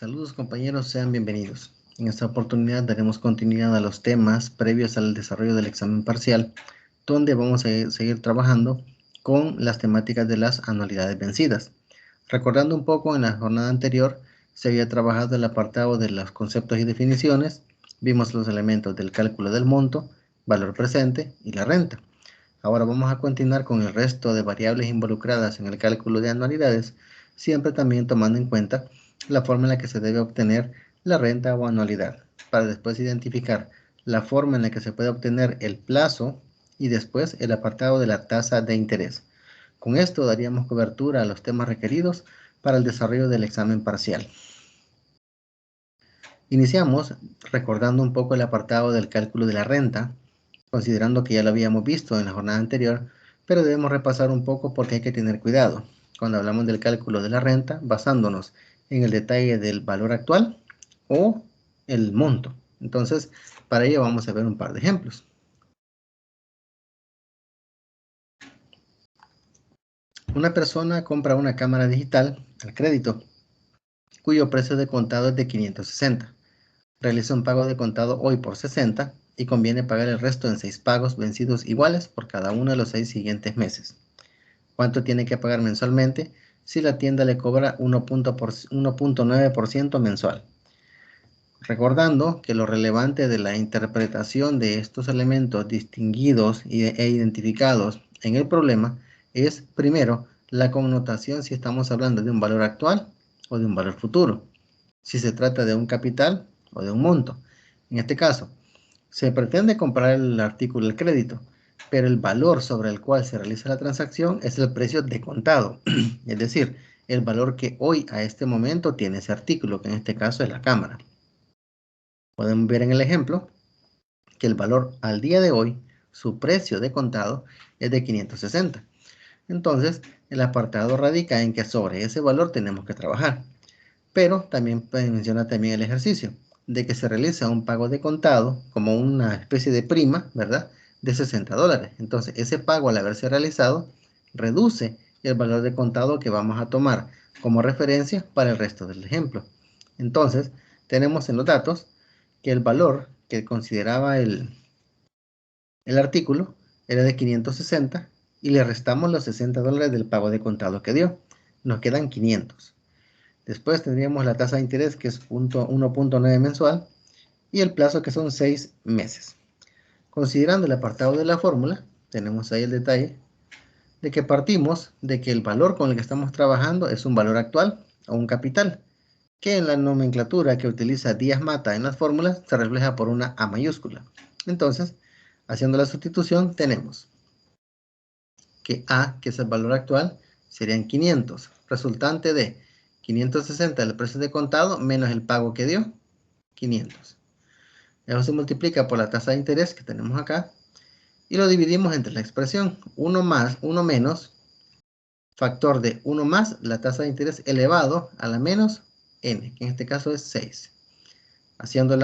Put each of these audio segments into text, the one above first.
Saludos compañeros, sean bienvenidos. En esta oportunidad daremos continuidad a los temas previos al desarrollo del examen parcial, donde vamos a seguir trabajando con las temáticas de las anualidades vencidas. Recordando un poco, en la jornada anterior se había trabajado el apartado de los conceptos y definiciones, vimos los elementos del cálculo del monto, valor presente y la renta. Ahora vamos a continuar con el resto de variables involucradas en el cálculo de anualidades, siempre también tomando en cuenta la forma en la que se debe obtener la renta o anualidad, para después identificar la forma en la que se puede obtener el plazo y después el apartado de la tasa de interés. Con esto daríamos cobertura a los temas requeridos para el desarrollo del examen parcial. Iniciamos recordando un poco el apartado del cálculo de la renta, considerando que ya lo habíamos visto en la jornada anterior, pero debemos repasar un poco porque hay que tener cuidado cuando hablamos del cálculo de la renta, basándonos en el detalle del valor actual o el monto. Entonces, para ello vamos a ver un par de ejemplos. Una persona compra una cámara digital al crédito, cuyo precio de contado es de 560. Realiza un pago de contado hoy por 60 y conviene pagar el resto en 6 pagos vencidos iguales por cada uno de los 6 siguientes meses. ¿Cuánto tiene que pagar mensualmente si la tienda le cobra 1.9% mensual? Recordando que lo relevante de la interpretación de estos elementos distinguidos e identificados en el problema es, primero, la connotación si estamos hablando de un valor actual o de un valor futuro, si se trata de un capital o de un monto. En este caso, se pretende comprar el artículo del crédito, pero el valor sobre el cual se realiza la transacción es el precio de contado, es decir, el valor que hoy a este momento tiene ese artículo, que en este caso es la cámara. Podemos ver en el ejemplo que el valor al día de hoy, su precio de contado, es de 560. Entonces, el apartado radica en que sobre ese valor tenemos que trabajar. Pero también menciona también el ejercicio de que se realiza un pago de contado como una especie de prima, ¿verdad? De $60. Entonces, ese pago al haberse realizado reduce el valor de contado que vamos a tomar como referencia para el resto del ejemplo. Entonces, tenemos en los datos que el valor que consideraba el artículo era de 560 y le restamos los $60 del pago de contado que dio. Nos quedan 500. Después tendríamos la tasa de interés, que es 1.9 mensual, y el plazo, que son 6 meses. Considerando el apartado de la fórmula, tenemos ahí el detalle de que partimos de que el valor con el que estamos trabajando es un valor actual o un capital, que en la nomenclatura que utiliza Díaz Mata en las fórmulas se refleja por una A mayúscula. Entonces, haciendo la sustitución, tenemos que A, que es el valor actual, serían 500, resultante de 560 el precio de contado menos el pago que dio, 500. Eso se multiplica por la tasa de interés que tenemos acá y lo dividimos entre la expresión 1 más 1 menos factor de 1 más la tasa de interés elevado a la menos n, que en este caso es 6. Haciendo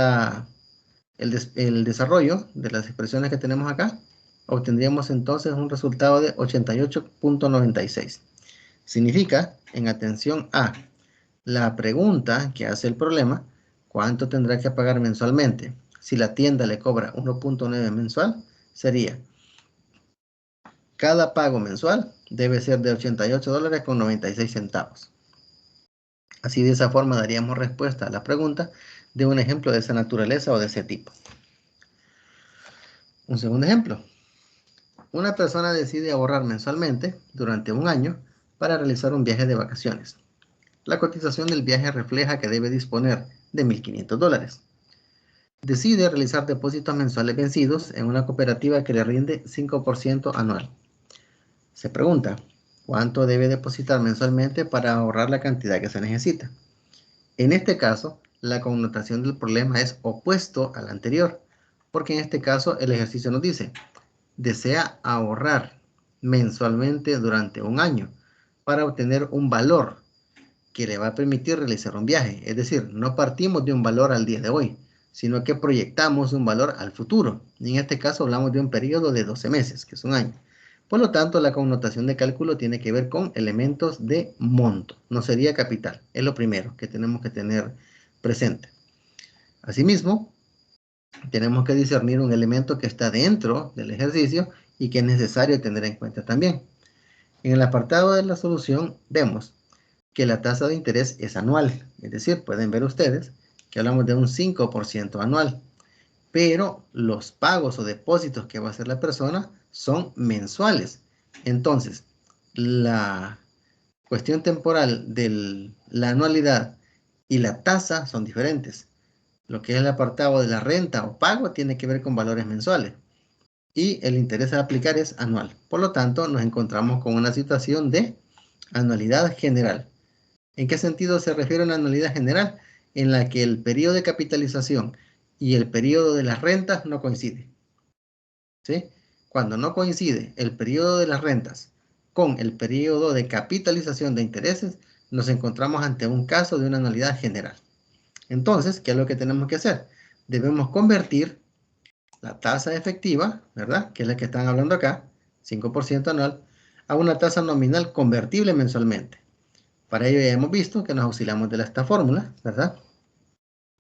el desarrollo de las expresiones que tenemos acá, obtendríamos entonces un resultado de 88.96. Significa, en atención a la pregunta que hace el problema, ¿cuánto tendrá que pagar mensualmente? Si la tienda le cobra 1.9 mensual, sería cada pago mensual debe ser de $88.96. Así, de esa forma daríamos respuesta a la pregunta de un ejemplo de esa naturaleza o de ese tipo. Un segundo ejemplo. Una persona decide ahorrar mensualmente durante un año para realizar un viaje de vacaciones. La cotización del viaje refleja que debe disponer de $1.500. Decide realizar depósitos mensuales vencidos en una cooperativa que le rinde 5% anual. Se pregunta, ¿cuánto debe depositar mensualmente para ahorrar la cantidad que se necesita? En este caso, la connotación del problema es opuesto al anterior, porque en este caso el ejercicio nos dice, desea ahorrar mensualmente durante un año para obtener un valor que le va a permitir realizar un viaje. Es decir, no partimos de un valor al día de hoy, sino que proyectamos un valor al futuro. Y en este caso hablamos de un periodo de 12 meses, que es un año. Por lo tanto, la connotación de cálculo tiene que ver con elementos de monto. No sería capital. Es lo primero que tenemos que tener presente. Asimismo, tenemos que discernir un elemento que está dentro del ejercicio y que es necesario tener en cuenta también. En el apartado de la solución vemos que la tasa de interés es anual, es decir, pueden ver ustedes que hablamos de un 5% anual, pero los pagos o depósitos que va a hacer la persona son mensuales. Entonces, la cuestión temporal de la anualidad y la tasa son diferentes. Lo que es el apartado de la renta o pago tiene que ver con valores mensuales y el interés a aplicar es anual. Por lo tanto, nos encontramos con una situación de anualidad general. ¿En qué sentido se refiere a una anualidad general? En la que el periodo de capitalización y el periodo de las rentas no coinciden. ¿Sí? Cuando no coincide el periodo de las rentas con el periodo de capitalización de intereses, nos encontramos ante un caso de una anualidad general. Entonces, ¿qué es lo que tenemos que hacer? Debemos convertir la tasa efectiva, ¿verdad? Que es la que están hablando acá, 5% anual, a una tasa nominal convertible mensualmente. Para ello ya hemos visto que nos auxiliamos de esta fórmula, ¿verdad?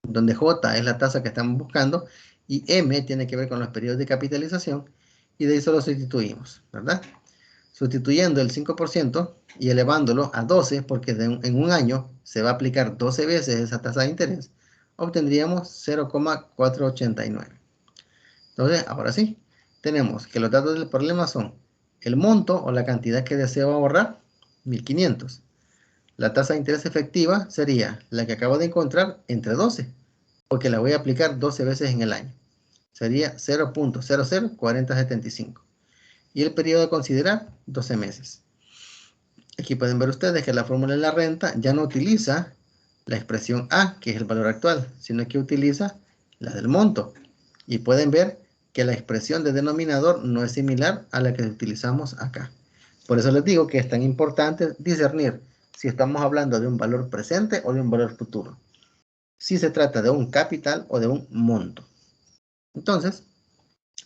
Donde J es la tasa que estamos buscando y M tiene que ver con los periodos de capitalización y de ahí solo sustituimos, ¿verdad? Sustituyendo el 5% y elevándolo a 12, porque en un año se va a aplicar 12 veces esa tasa de interés, obtendríamos 0,489. Entonces, ahora sí, tenemos que los datos del problema son el monto o la cantidad que deseo ahorrar, 1500. La tasa de interés efectiva sería la que acabo de encontrar entre 12, porque la voy a aplicar 12 veces en el año. Sería 0.004075. Y el periodo a considerar, 12 meses. Aquí pueden ver ustedes que la fórmula de la renta ya no utiliza la expresión A, que es el valor actual, sino que utiliza la del monto. Y pueden ver que la expresión de denominador no es similar a la que utilizamos acá. Por eso les digo que es tan importante discernir si estamos hablando de un valor presente o de un valor futuro. Si se trata de un capital o de un monto. Entonces,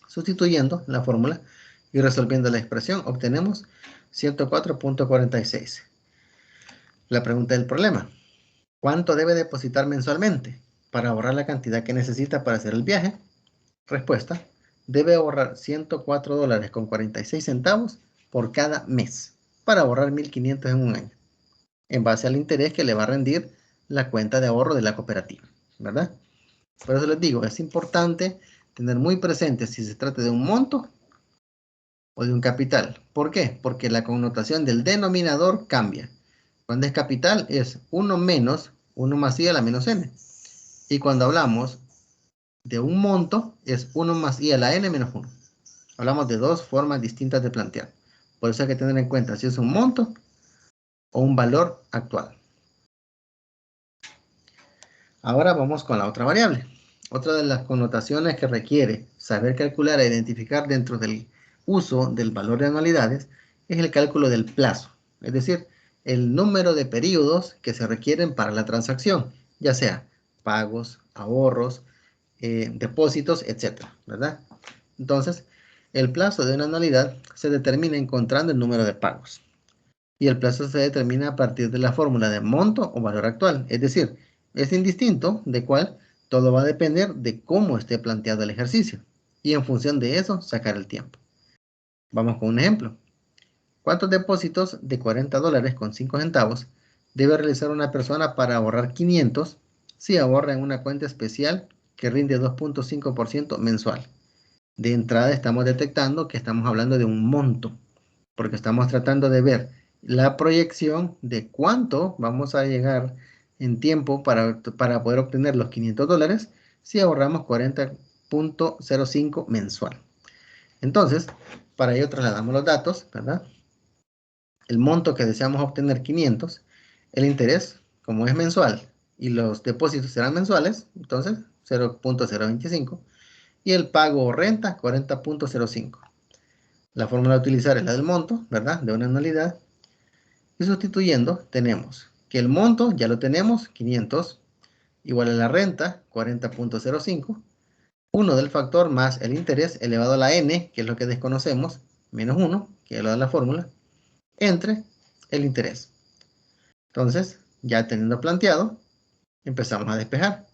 sustituyendo la fórmula y resolviendo la expresión, obtenemos 104.46. La pregunta del problema: ¿cuánto debe depositar mensualmente para ahorrar la cantidad que necesita para hacer el viaje? Respuesta: debe ahorrar $104.46 por cada mes para ahorrar 1.500 en un año, en base al interés que le va a rendir la cuenta de ahorro de la cooperativa, ¿verdad? Por eso les digo, es importante tener muy presente si se trata de un monto o de un capital. ¿Por qué? Porque la connotación del denominador cambia. Cuando es capital es 1 menos 1 más i a la menos n. Y cuando hablamos de un monto es 1 más i a la n menos 1. Hablamos de dos formas distintas de plantear. Por eso hay que tener en cuenta si es un monto o un valor actual. Ahora vamos con la otra variable. Otra de las connotaciones que requiere saber calcular e identificar dentro del uso del valor de anualidades es el cálculo del plazo, es decir, el número de periodos que se requieren para la transacción, ya sea pagos, ahorros, depósitos, etcétera, ¿verdad? Entonces, el plazo de una anualidad se determina encontrando el número de pagos. Y el plazo se determina a partir de la fórmula de monto o valor actual. Es decir, es indistinto de cuál, todo va a depender de cómo esté planteado el ejercicio. Y en función de eso, sacar el tiempo. Vamos con un ejemplo. ¿Cuántos depósitos de $40 con 5 centavos debe realizar una persona para ahorrar 500 si ahorra en una cuenta especial que rinde 2.5% mensual? De entrada estamos detectando que estamos hablando de un monto, porque estamos tratando de ver la proyección de cuánto vamos a llegar en tiempo para poder obtener los $500 si ahorramos 40.05 mensual. Entonces, para ello trasladamos los datos, ¿verdad? El monto que deseamos obtener 500, el interés, como es mensual y los depósitos serán mensuales, entonces 0.025, y el pago o renta 40.05. La fórmula a utilizar es la del monto, ¿verdad? De una anualidad. Y sustituyendo, tenemos que el monto ya lo tenemos, 500, igual a la renta, 40.05, 1 del factor más el interés elevado a la n, que es lo que desconocemos, menos 1, que es lo de la fórmula, entre el interés. Entonces, ya teniendo planteado, Empezamos a despejar.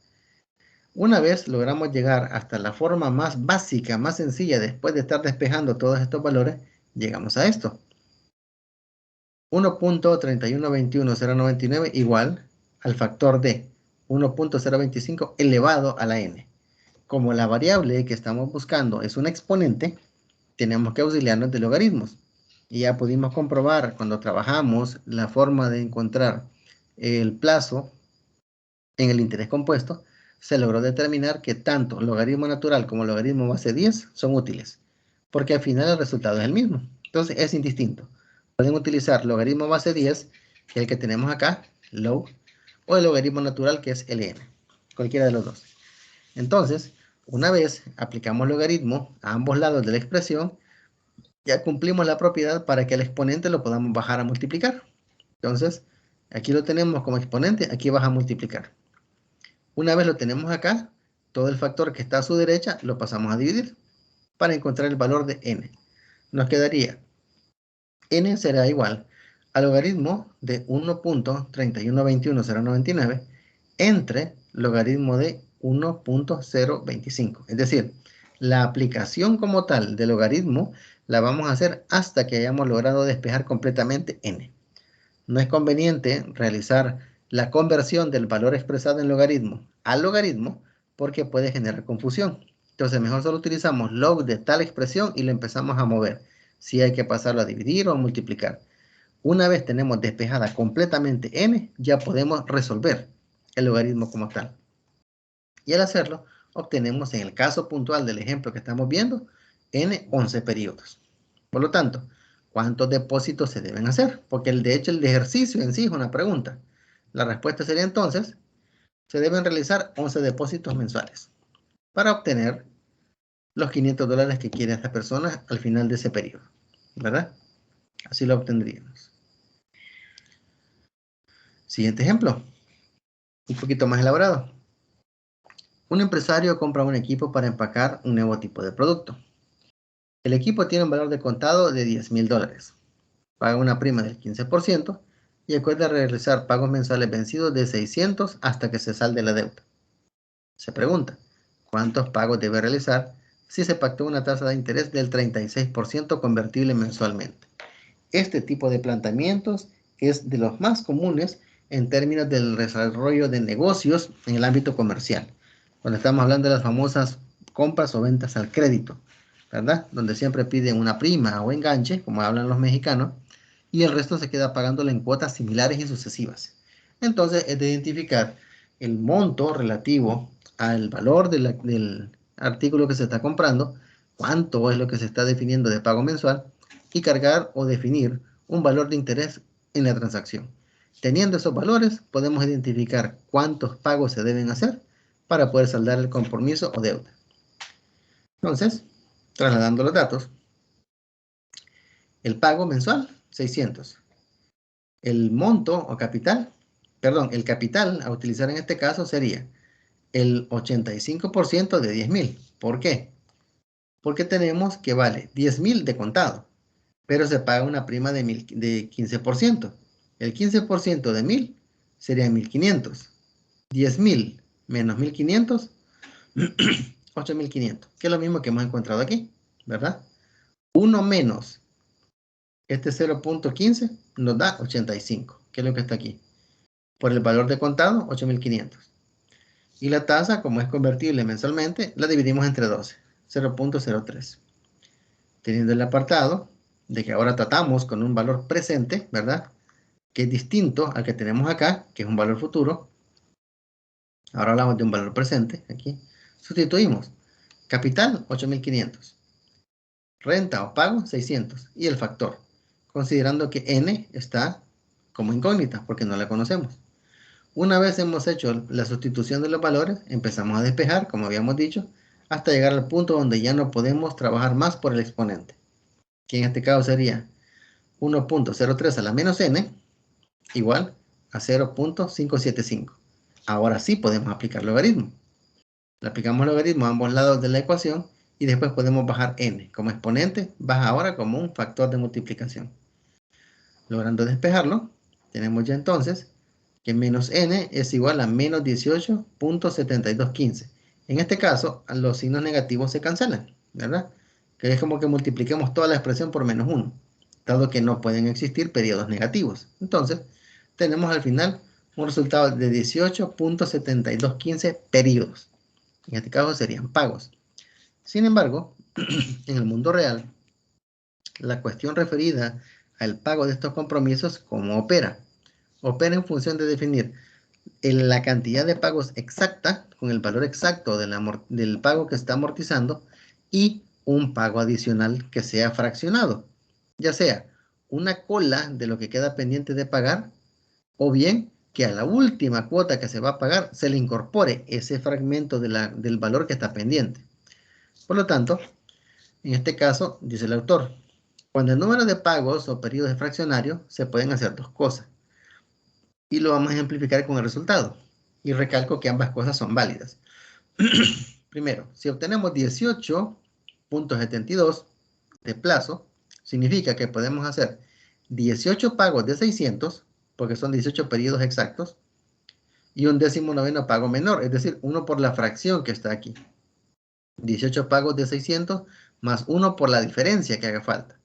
Una vez logramos llegar hasta la forma más básica, más sencilla, después de estar despejando todos estos valores, llegamos a esto. 1.3121099 igual al factor de 1.025 elevado a la n. Como la variable que estamos buscando es un exponente, tenemos que auxiliarnos de logaritmos. Y ya pudimos comprobar cuando trabajamos la forma de encontrar el plazo en el interés compuesto, se logró determinar que tanto logaritmo natural como logaritmo base 10 son útiles, porque al final el resultado es el mismo. Entonces es indistinto. Pueden utilizar logaritmo base 10, que es el que tenemos acá, log, o el logaritmo natural, que es ln, cualquiera de los dos. Entonces, una vez aplicamos logaritmo a ambos lados de la expresión, ya cumplimos la propiedad para que el exponente lo podamos bajar a multiplicar. Entonces, aquí lo tenemos como exponente, aquí vas a multiplicar. Una vez lo tenemos acá, todo el factor que está a su derecha lo pasamos a dividir para encontrar el valor de n. Nos quedaría n será igual al logaritmo de 1.3121099 entre logaritmo de 1.025. Es decir, la aplicación como tal del logaritmo la vamos a hacer hasta que hayamos logrado despejar completamente n. No es conveniente realizar la conversión del valor expresado en logaritmo al logaritmo porque puede generar confusión. Entonces mejor solo utilizamos log de tal expresión y lo empezamos a mover. Si hay que pasarlo a dividir o a multiplicar. Una vez tenemos despejada completamente n, ya podemos resolver el logaritmo como tal. Y al hacerlo, obtenemos en el caso puntual del ejemplo que estamos viendo, n 11 periodos. Por lo tanto, ¿cuántos depósitos se deben hacer? Porque de hecho el ejercicio en sí es una pregunta. La respuesta sería entonces, se deben realizar 11 depósitos mensuales para obtener los $500 que quiere esta persona al final de ese periodo, ¿verdad? Así lo obtendríamos. Siguiente ejemplo, un poquito más elaborado. Un empresario compra un equipo para empacar un nuevo tipo de producto. El equipo tiene un valor de contado de $10,000. Paga una prima del 15% y acuerda realizar pagos mensuales vencidos de 600 hasta que se salde la deuda. Se pregunta, ¿cuántos pagos debe realizar si se pactó una tasa de interés del 36% convertible mensualmente? Este tipo de planteamientos es de los más comunes en términos del desarrollo de negocios en el ámbito comercial, cuando estamos hablando de las famosas compras o ventas al crédito, ¿verdad? Donde siempre piden una prima o enganche, como hablan los mexicanos, y el resto se queda pagándolo en cuotas similares y sucesivas. Entonces, es de identificar el monto relativo al valor del artículo que se está comprando, cuánto es lo que se está definiendo de pago mensual, y cargar o definir un valor de interés en la transacción. Teniendo esos valores, podemos identificar cuántos pagos se deben hacer para poder saldar el compromiso o deuda. Entonces, trasladando los datos, el pago mensual, 600. El monto o capital, perdón, el capital a utilizar en este caso sería el 85% de 10,000. ¿Por qué? Porque tenemos que vale 10,000 de contado, pero se paga una prima de 15%. El 15% de 1,000 serían 1,500. 10,000 menos 1,500, 8,500, que es lo mismo que hemos encontrado aquí, ¿verdad? 1 menos este 0.15 nos da 85, que es lo que está aquí. Por el valor de contado, 8,500. Y la tasa, como es convertible mensualmente, la dividimos entre 12, 0.03. Teniendo el apartado de que ahora tratamos con un valor presente, ¿verdad? Que es distinto al que tenemos acá, que es un valor futuro. Ahora hablamos de un valor presente, aquí. Sustituimos. Capital, 8,500. Renta o pago, 600. Y el factor, considerando que n está como incógnita, porque no la conocemos. Una vez hemos hecho la sustitución de los valores, empezamos a despejar, como habíamos dicho, hasta llegar al punto donde ya no podemos trabajar más por el exponente, que en este caso sería 1.03 a la menos n igual a 0.575. Ahora sí podemos aplicar logaritmo. Le aplicamos logaritmo a ambos lados de la ecuación y después podemos bajar n. Como exponente, baja ahora como un factor de multiplicación. Logrando despejarlo, tenemos ya entonces que menos n es igual a menos 18.7215. En este caso, los signos negativos se cancelan, ¿verdad? Que es como que multipliquemos toda la expresión por menos 1, dado que no pueden existir periodos negativos. Entonces, tenemos al final un resultado de 18.7215 periodos. En este caso serían pagos. Sin embargo, en el mundo real, la cuestión referida al pago de estos compromisos, ¿cómo opera? Opera en función de definir la cantidad de pagos exacta, con el valor exacto del pago que está amortizando, y un pago adicional que sea fraccionado, ya sea una cola de lo que queda pendiente de pagar, o bien que a la última cuota que se va a pagar se le incorpore ese fragmento del valor que está pendiente. Por lo tanto, en este caso, dice el autor, cuando el número de pagos o periodos es fraccionario, se pueden hacer dos cosas. Y lo vamos a ejemplificar con el resultado. Y recalco que ambas cosas son válidas. Primero, si obtenemos 18.72 de plazo, significa que podemos hacer 18 pagos de 600, porque son 18 periodos exactos, y un 19º pago menor, es decir, uno por la fracción que está aquí. 18 pagos de 600 más uno por la diferencia que haga falta.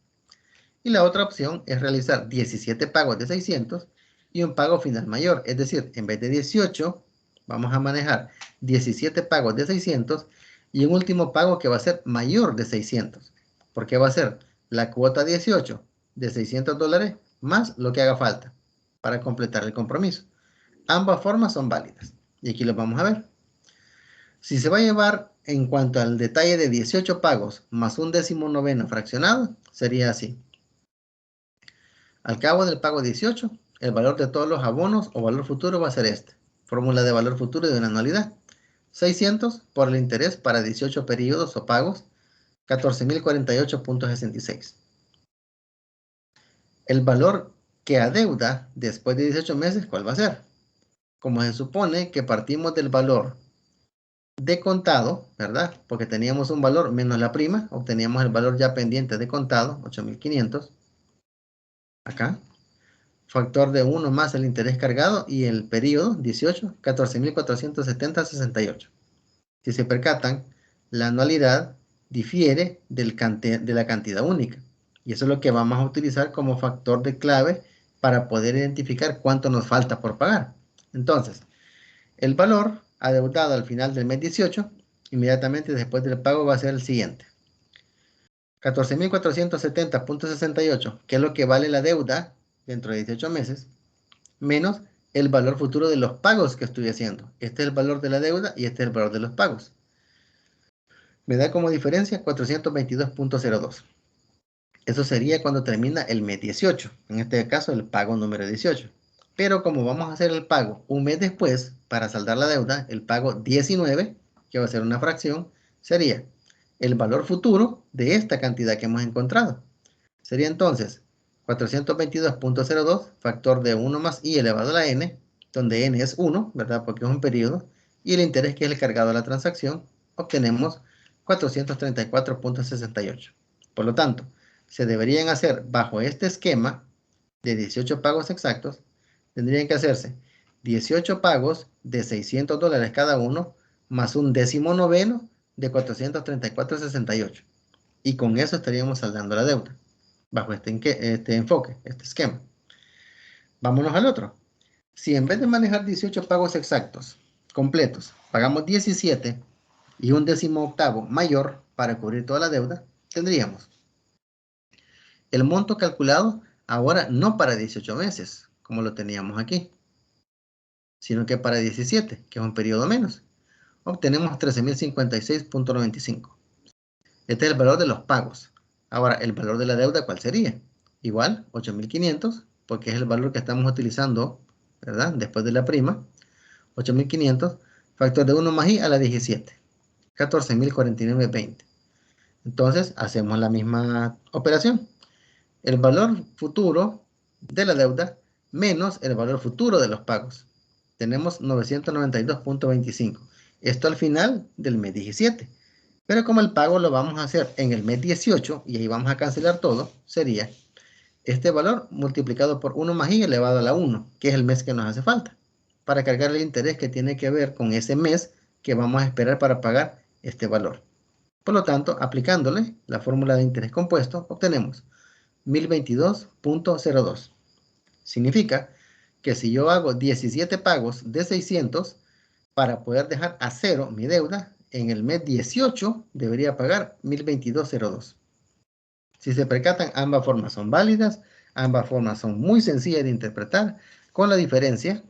Y la otra opción es realizar 17 pagos de 600 y un pago final mayor. Es decir, en vez de 18, vamos a manejar 17 pagos de 600 y un último pago que va a ser mayor de 600. Porque va a ser la cuota 18 de $600 más lo que haga falta para completar el compromiso. Ambas formas son válidas. Y aquí lo vamos a ver. Si se va a llevar en cuanto al detalle de 18 pagos más un 19º fraccionado, sería así. Al cabo del pago 18, el valor de todos los abonos o valor futuro va a ser este. Fórmula de valor futuro de una anualidad. 600 por el interés para 18 periodos o pagos, 14.048.66. El valor que adeuda después de 18 meses, ¿cuál va a ser? Como se supone que partimos del valor de contado, ¿verdad? Porque teníamos un valor menos la prima, obteníamos el valor ya pendiente de contado, 8.500. Acá. Factor de 1 más el interés cargado y el periodo 18, 14.470.68. Si se percatan, la anualidad difiere de la cantidad única. Y eso es lo que vamos a utilizar como factor de clave para poder identificar cuánto nos falta por pagar. Entonces, el valor adeudado al final del mes 18, inmediatamente después del pago va a ser el siguiente. 14.470.68, que es lo que vale la deuda dentro de 18 meses, menos el valor futuro de los pagos que estoy haciendo. Este es el valor de la deuda y este es el valor de los pagos. Me da como diferencia 422.02. Eso sería cuando termina el mes 18, en este caso el pago número 18. Pero como vamos a hacer el pago un mes después, para saldar la deuda, el pago 19, que va a ser una fracción, sería el valor futuro de esta cantidad que hemos encontrado. Sería entonces 422.02, factor de 1 más i elevado a la n, donde n es 1, ¿verdad? Porque es un periodo, y el interés que es el cargado a la transacción, obtenemos 434.68. Por lo tanto, se deberían hacer bajo este esquema de 18 pagos exactos, tendrían que hacerse 18 pagos de $600 cada uno, más un 19º de 434.68. Y con eso estaríamos saldando la deuda, bajo este enfoque, este esquema. Vámonos al otro. Si en vez de manejar 18 pagos exactos, completos, pagamos 17 y un 18º mayor para cubrir toda la deuda, tendríamos el monto calculado ahora no para 18 meses, como lo teníamos aquí, sino que para 17, que es un periodo menos. Obtenemos 13.056.95. Este es el valor de los pagos. Ahora, el valor de la deuda, ¿cuál sería? Igual, 8.500, porque es el valor que estamos utilizando, ¿verdad? Después de la prima. 8.500, factor de 1 más i a la 17. 14.049.20. Entonces, hacemos la misma operación. El valor futuro de la deuda menos el valor futuro de los pagos. Tenemos 992.25. Esto al final del mes 17. Pero como el pago lo vamos a hacer en el mes 18 y ahí vamos a cancelar todo, sería este valor multiplicado por 1 más i elevado a la 1, que es el mes que nos hace falta. para cargar el interés que tiene que ver con ese mes que vamos a esperar para pagar este valor. Por lo tanto, aplicándole la fórmula de interés compuesto, obtenemos 1022.02. Significa que si yo hago 17 pagos de 600 para poder dejar a cero mi deuda, en el mes 18 debería pagar 1022.02. Si se percatan, ambas formas son válidas, ambas formas son muy sencillas de interpretar, con la diferencia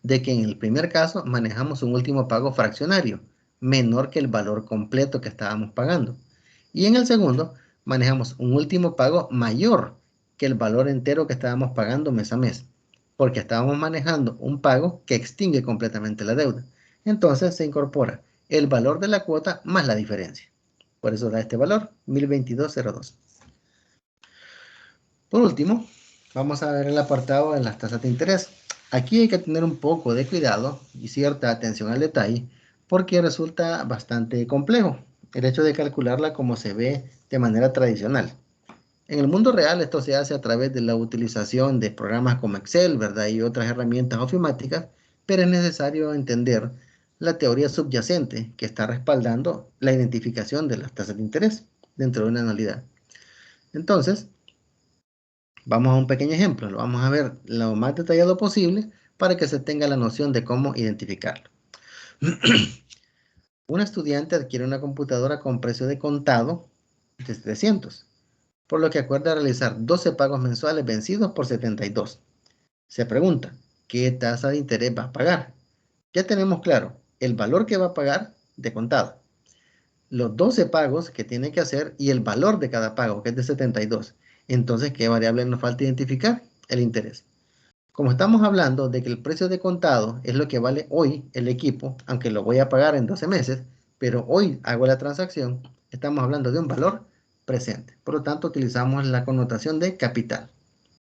de que en el primer caso manejamos un último pago fraccionario, menor que el valor completo que estábamos pagando. Y en el segundo, manejamos un último pago mayor que el valor entero que estábamos pagando mes a mes, porque estábamos manejando un pago que extingue completamente la deuda. Entonces se incorpora el valor de la cuota más la diferencia. Por eso da este valor, 1022.02. Por último, vamos a ver el apartado de las tasas de interés. Aquí hay que tener un poco de cuidado y cierta atención al detalle porque resulta bastante complejo el hecho de calcularla como se ve de manera tradicional. En el mundo real esto se hace a través de la utilización de programas como Excel, ¿verdad? Y otras herramientas ofimáticas, pero es necesario entender la teoría subyacente que está respaldando la identificación de las tasas de interés dentro de una anualidad. Entonces, vamos a un pequeño ejemplo, lo vamos a ver lo más detallado posible para que se tenga la noción de cómo identificarlo. Un estudiante adquiere una computadora con precio de contado de 300, por lo que acuerda realizar 12 pagos mensuales vencidos por 72. Se pregunta, ¿qué tasa de interés va a pagar? Ya tenemos claro el valor que va a pagar de contado, los 12 pagos que tiene que hacer y el valor de cada pago, que es de 72. Entonces, ¿qué variable nos falta identificar? El interés. Como estamos hablando de que el precio de contado es lo que vale hoy el equipo, aunque lo voy a pagar en 12 meses, pero hoy hago la transacción, estamos hablando de un valor presente. Por lo tanto, utilizamos la connotación de capital,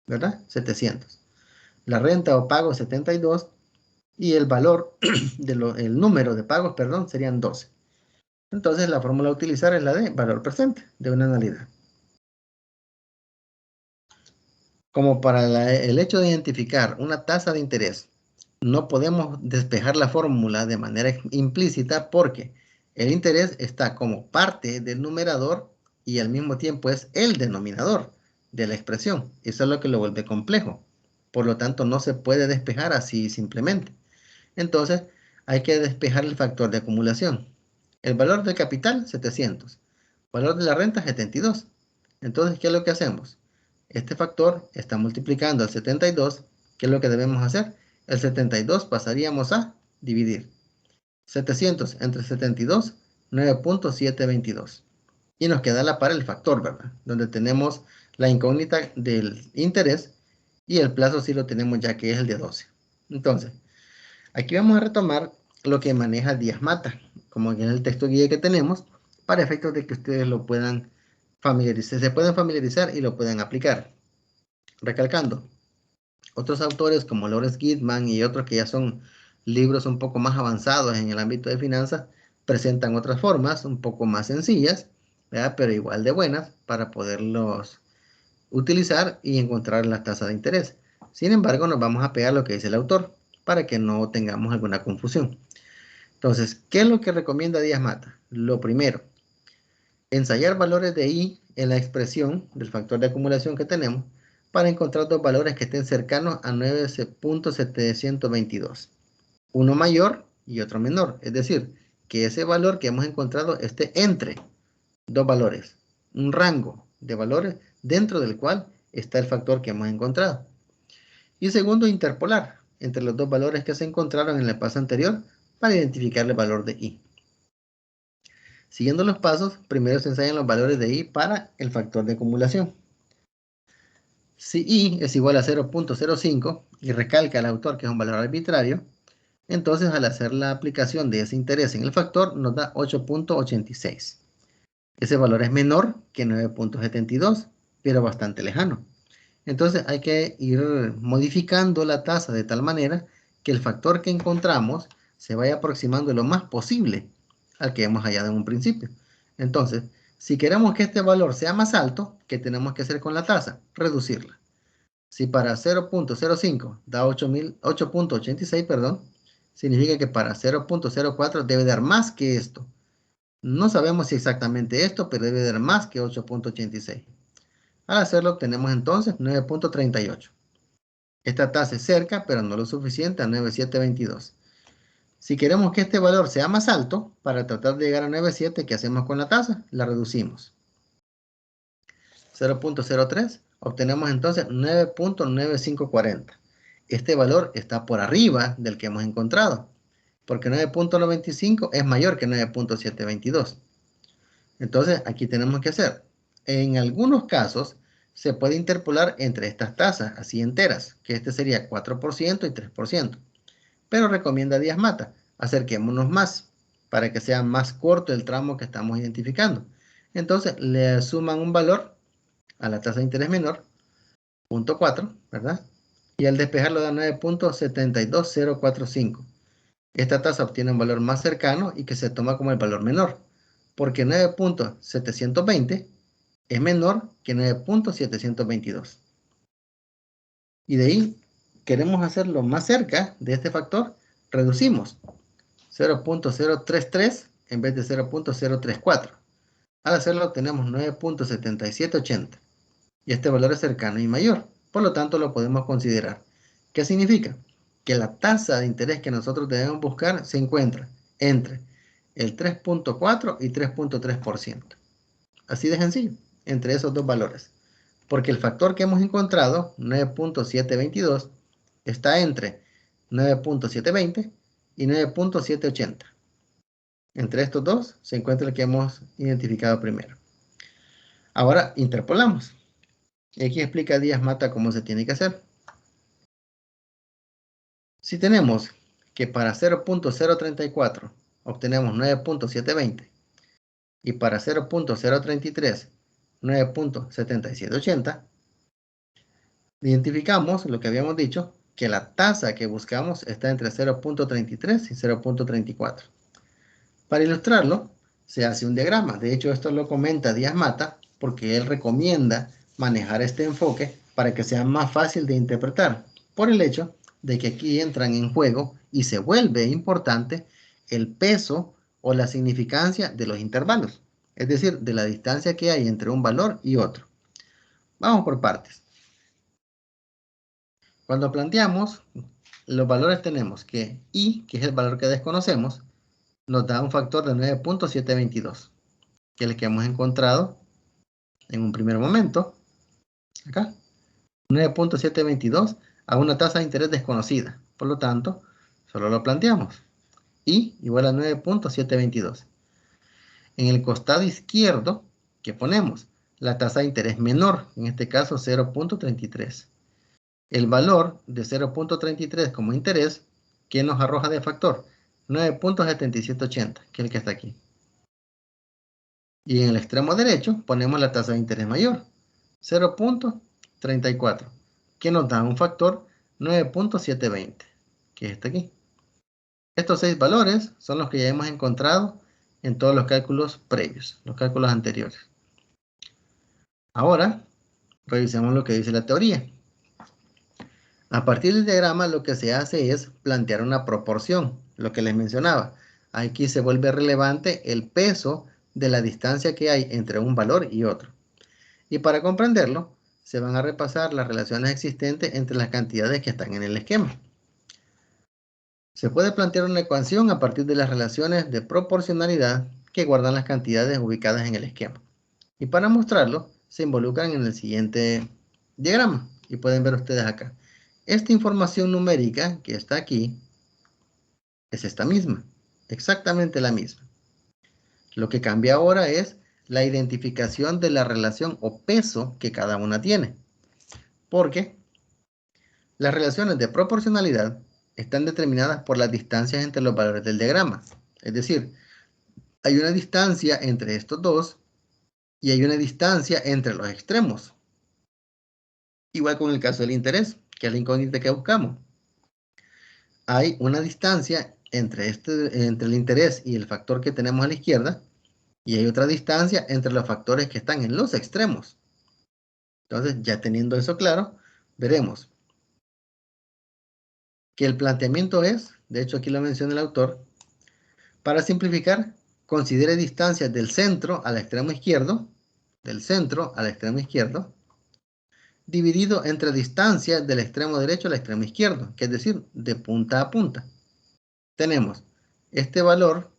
¿verdad? 700. La renta o pago 72 y el valor, el número de pagos, perdón, serían 12. Entonces, la fórmula a utilizar es la de valor presente de una anualidad. Como para el hecho de identificar una tasa de interés, no podemos despejar la fórmula de manera implícita porque el interés está como parte del numerador y al mismo tiempo es el denominador de la expresión. Eso es lo que lo vuelve complejo. Por lo tanto, no se puede despejar así simplemente. Entonces, hay que despejar el factor de acumulación. El valor del capital, 700. Valor de la renta, 72. Entonces, ¿qué es lo que hacemos? Este factor está multiplicando al 72. ¿Qué es lo que debemos hacer? El 72 pasaríamos a dividir. 700 entre 72, 9.722. Y nos queda a la par el factor, ¿verdad? Donde tenemos la incógnita del interés y el plazo sí lo tenemos ya que es el de 12. Entonces, aquí vamos a retomar lo que maneja Díaz Mata, como en el texto guía que tenemos, para efectos de que ustedes lo puedan familiarizar, se puedan familiarizar y lo puedan aplicar. Recalcando, otros autores como Lawrence Gitman y otros que ya son libros un poco más avanzados en el ámbito de finanzas, presentan otras formas un poco más sencillas, ¿verdad? Pero igual de buenas para poderlos utilizar y encontrar la tasa de interés. Sin embargo, nos vamos a pegar lo que dice el autor para que no tengamos alguna confusión. Entonces, ¿qué es lo que recomienda Díaz Mata? Lo primero, ensayar valores de I en la expresión del factor de acumulación que tenemos para encontrar dos valores que estén cercanos a 9.722. Uno mayor y otro menor. Es decir, que ese valor que hemos encontrado esté entre dos valores. Un rango de valores dentro del cual está el factor que hemos encontrado. Y segundo, interpolar entre los dos valores que se encontraron en el paso anterior para identificar el valor de I. Siguiendo los pasos, primero se ensayan los valores de I para el factor de acumulación. Si I es igual a 0.05 y recalca el autor que es un valor arbitrario, entonces al hacer la aplicación de ese interés en el factor nos da 8.86. Ese valor es menor que 9.72, pero bastante lejano. Entonces hay que ir modificando la tasa de tal manera que el factor que encontramos se vaya aproximando lo más posible al que hemos hallado en un principio. Entonces, si queremos que este valor sea más alto, ¿qué tenemos que hacer con la tasa? Reducirla. Si para 0.05 da 8.86, perdón, significa que para 0.04 debe dar más que esto. No sabemos si exactamente esto, pero debe dar más que 8.86. Al hacerlo obtenemos entonces 9.38. Esta tasa es cerca, pero no lo suficiente a 9.722. Si queremos que este valor sea más alto, para tratar de llegar a 9.7, ¿qué hacemos con la tasa? La reducimos. 0.03, obtenemos entonces 9.9540. Este valor está por arriba del que hemos encontrado, porque 9.95 es mayor que 9.722. Entonces, aquí tenemos que hacer. En algunos casos, se puede interpolar entre estas tasas, así enteras, que este sería 4% y 3%. Pero recomienda Díaz Mata, acerquémonos más, para que sea más corto el tramo que estamos identificando. Entonces, le suman un valor a la tasa de interés menor, 0.4, ¿verdad? Y al despejarlo da 9.72045. Esta tasa obtiene un valor más cercano y que se toma como el valor menor, porque 9.720 es menor que 9.722. Y de ahí queremos hacerlo más cerca de este factor, reducimos 0.033 en vez de 0.034. Al hacerlo obtenemos 9.7780. Y este valor es cercano y mayor, por lo tanto lo podemos considerar. ¿Qué significa? Que la tasa de interés que nosotros debemos buscar se encuentra entre el 3.4 y 3.3%. Así de sencillo, entre esos dos valores. Porque el factor que hemos encontrado, 9.722, está entre 9.720 y 9.780. Entre estos dos se encuentra el que hemos identificado primero. Ahora interpolamos. Y aquí explica Díaz Mata cómo se tiene que hacer. Si tenemos que para 0.034 obtenemos 9.720 y para 0.033 9.7780, identificamos lo que habíamos dicho, que la tasa que buscamos está entre 0.33 y 0.34. Para ilustrarlo, se hace un diagrama. De hecho, esto lo comenta Díaz Mata porque él recomienda manejar este enfoque para que sea más fácil de interpretar, por el hecho de que aquí entran en juego y se vuelve importante el peso o la significancia de los intervalos, es decir, de la distancia que hay entre un valor y otro. Vamos por partes. Cuando planteamos los valores tenemos que I, que es el valor que desconocemos, nos da un factor de 9.722, que es el que hemos encontrado en un primer momento, acá, 9.722 a una tasa de interés desconocida. Por lo tanto, solo lo planteamos. I igual a 9.722. En el costado izquierdo, ¿qué ponemos? La tasa de interés menor, en este caso 0.33. El valor de 0.33 como interés, ¿qué nos arroja de factor? 9.7780, que es el que está aquí. Y en el extremo derecho ponemos la tasa de interés mayor, 0.34, que nos da un factor 9.720, que es este aquí. Estos 6 valores son los que ya hemos encontrado en todos los cálculos previos, los cálculos anteriores. Ahora, revisemos lo que dice la teoría. A partir del diagrama lo que se hace es plantear una proporción, lo que les mencionaba. Aquí se vuelve relevante el peso de la distancia que hay entre un valor y otro. Y para comprenderlo, se van a repasar las relaciones existentes entre las cantidades que están en el esquema. Se puede plantear una ecuación a partir de las relaciones de proporcionalidad que guardan las cantidades ubicadas en el esquema. Y para mostrarlo, se involucran en el siguiente diagrama. Y pueden ver ustedes acá. Esta información numérica que está aquí es esta misma, exactamente la misma. Lo que cambia ahora es la identificación de la relación o peso que cada una tiene. Porque las relaciones de proporcionalidad están determinadas por las distancias entre los valores del diagrama. Es decir, hay una distancia entre estos dos y hay una distancia entre los extremos. Igual con el caso del interés, que es la incógnita que buscamos. Hay una distancia entre el interés y el factor que tenemos a la izquierda, y hay otra distancia entre los factores que están en los extremos. Entonces, ya teniendo eso claro, veremos que el planteamiento es, de hecho aquí lo menciona el autor, para simplificar, considere distancias del centro al extremo izquierdo, dividido entre distancias del extremo derecho al extremo izquierdo, que es decir, de punta a punta. Tenemos este valor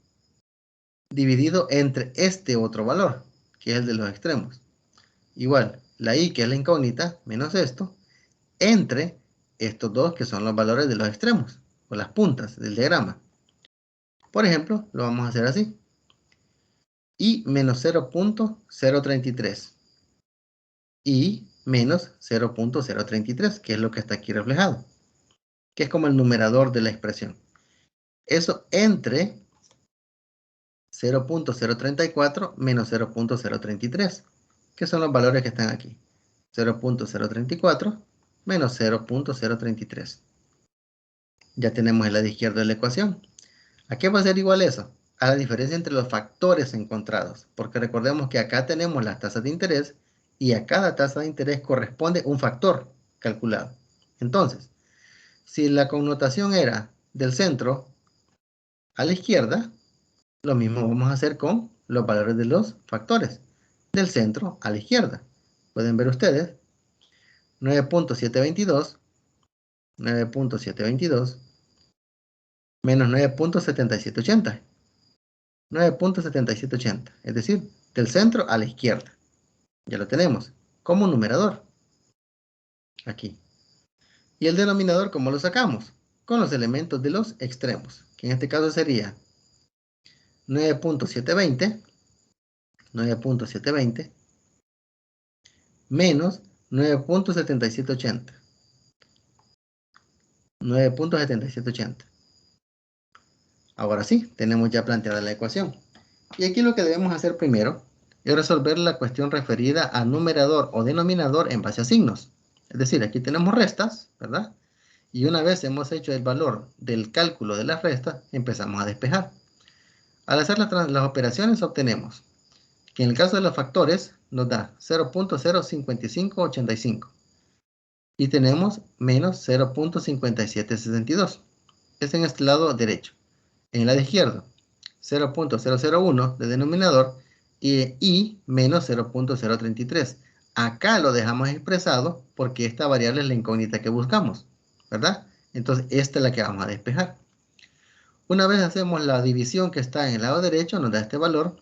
dividido entre este otro valor, que es el de los extremos. Igual, la y, que es la incógnita, menos esto, entre estos dos, que son los valores de los extremos, o las puntas del diagrama. Por ejemplo, lo vamos a hacer así. Y menos 0.033. Y menos 0.033, que es lo que está aquí reflejado, que es como el numerador de la expresión. Eso entre 0.034 menos 0.033, que son los valores que están aquí. 0.034 menos 0.033. Ya tenemos el lado izquierdo de la ecuación. ¿A qué va a ser igual eso? A la diferencia entre los factores encontrados, porque recordemos que acá tenemos las tasas de interés y a cada tasa de interés corresponde un factor calculado. Entonces, si la connotación era del centro a la izquierda, lo mismo vamos a hacer con los valores de los factores del centro a la izquierda. Pueden ver ustedes 9.722 menos 9.7780. 9.7780, es decir, del centro a la izquierda. Ya lo tenemos como numerador aquí. Y el denominador, ¿cómo lo sacamos? Con los elementos de los extremos, que en este caso sería 9.720 menos 9.7780. 9.7780. Ahora sí, tenemos ya planteada la ecuación. Y aquí lo que debemos hacer primero es resolver la cuestión referida a numerador o denominador en base a signos. Es decir, aquí tenemos restas, ¿verdad? Y una vez hemos hecho el valor del cálculo de las restas, empezamos a despejar. Al hacer las operaciones obtenemos que en el caso de los factores nos da 0.05585 y tenemos menos 0.5762. Es en este lado derecho. En el lado izquierdo, 0.001 de denominador y menos 0.033. Acá lo dejamos expresado porque esta variable es la incógnita que buscamos, ¿verdad? Entonces, esta es la que vamos a despejar. Una vez hacemos la división que está en el lado derecho, nos da este valor.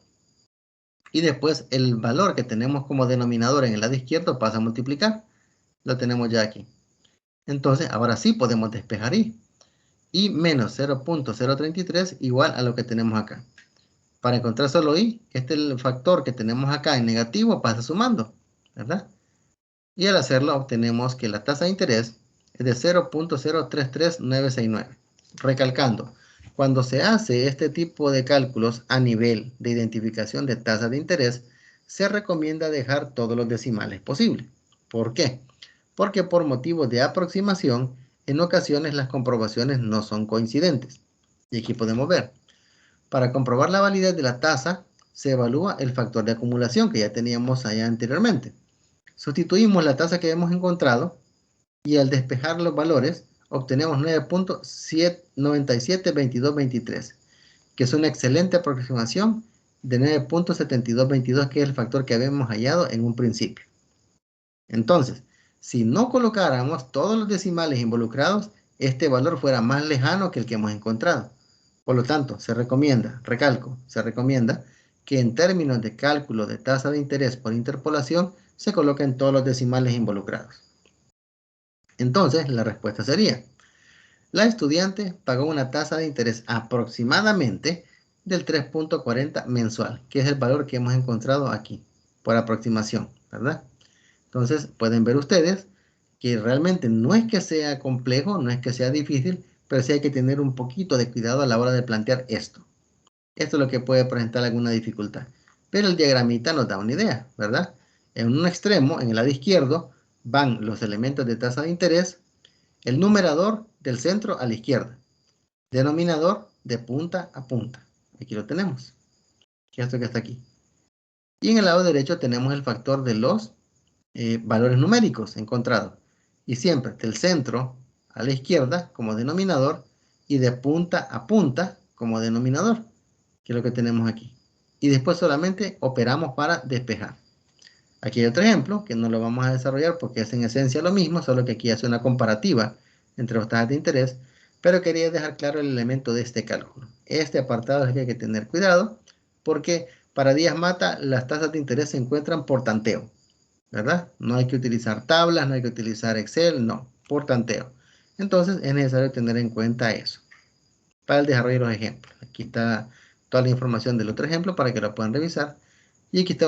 Y después el valor que tenemos como denominador en el lado izquierdo pasa a multiplicar. Lo tenemos ya aquí. Entonces, ahora sí podemos despejar y. Y menos 0.033 igual a lo que tenemos acá. Para encontrar solo y, este es el factor que tenemos acá en negativo, pasa sumando, ¿verdad? Y al hacerlo obtenemos que la tasa de interés es de 0.033969. Recalcando, cuando se hace este tipo de cálculos a nivel de identificación de tasa de interés, se recomienda dejar todos los decimales posibles. ¿Por qué? Porque por motivos de aproximación, en ocasiones las comprobaciones no son coincidentes. Y aquí podemos ver, para comprobar la validez de la tasa, se evalúa el factor de acumulación que ya teníamos allá anteriormente. Sustituimos la tasa que hemos encontrado y al despejar los valores obtenemos 9.972223, que es una excelente aproximación de 9.7222, que es el factor que habíamos hallado en un principio. Entonces, si no colocáramos todos los decimales involucrados, este valor fuera más lejano que el que hemos encontrado. Por lo tanto, se recomienda, recalco, se recomienda que en términos de cálculo de tasa de interés por interpolación se coloquen todos los decimales involucrados. Entonces, la respuesta sería, la estudiante pagó una tasa de interés aproximadamente del 3.40 mensual, que es el valor que hemos encontrado aquí, por aproximación, ¿verdad? Entonces, pueden ver ustedes que realmente no es que sea complejo, no es que sea difícil, pero sí hay que tener un poquito de cuidado a la hora de plantear esto. Esto es lo que puede presentar alguna dificultad. Pero el diagramita nos da una idea, ¿verdad? En un extremo, en el lado izquierdo, van los elementos de tasa de interés, el numerador del centro a la izquierda, denominador de punta a punta. Aquí lo tenemos, que esto que está aquí. Y en el lado derecho tenemos el factor de los valores numéricos encontrados, Y siempre del centro a la izquierda como denominador y de punta a punta como denominador, que es lo que tenemos aquí. Y después solamente operamos para despejar. Aquí hay otro ejemplo que no lo vamos a desarrollar porque es en esencia lo mismo, solo que aquí hace una comparativa entre las tasas de interés, pero quería dejar claro el elemento de este cálculo. Este apartado es el que hay que tener cuidado porque para Díaz Mata las tasas de interés se encuentran por tanteo, ¿verdad? No hay que utilizar tablas, no hay que utilizar Excel, no, por tanteo. Entonces es necesario tener en cuenta eso para el desarrollo de los ejemplos. Aquí está toda la información del otro ejemplo para que lo puedan revisar. Y aquí está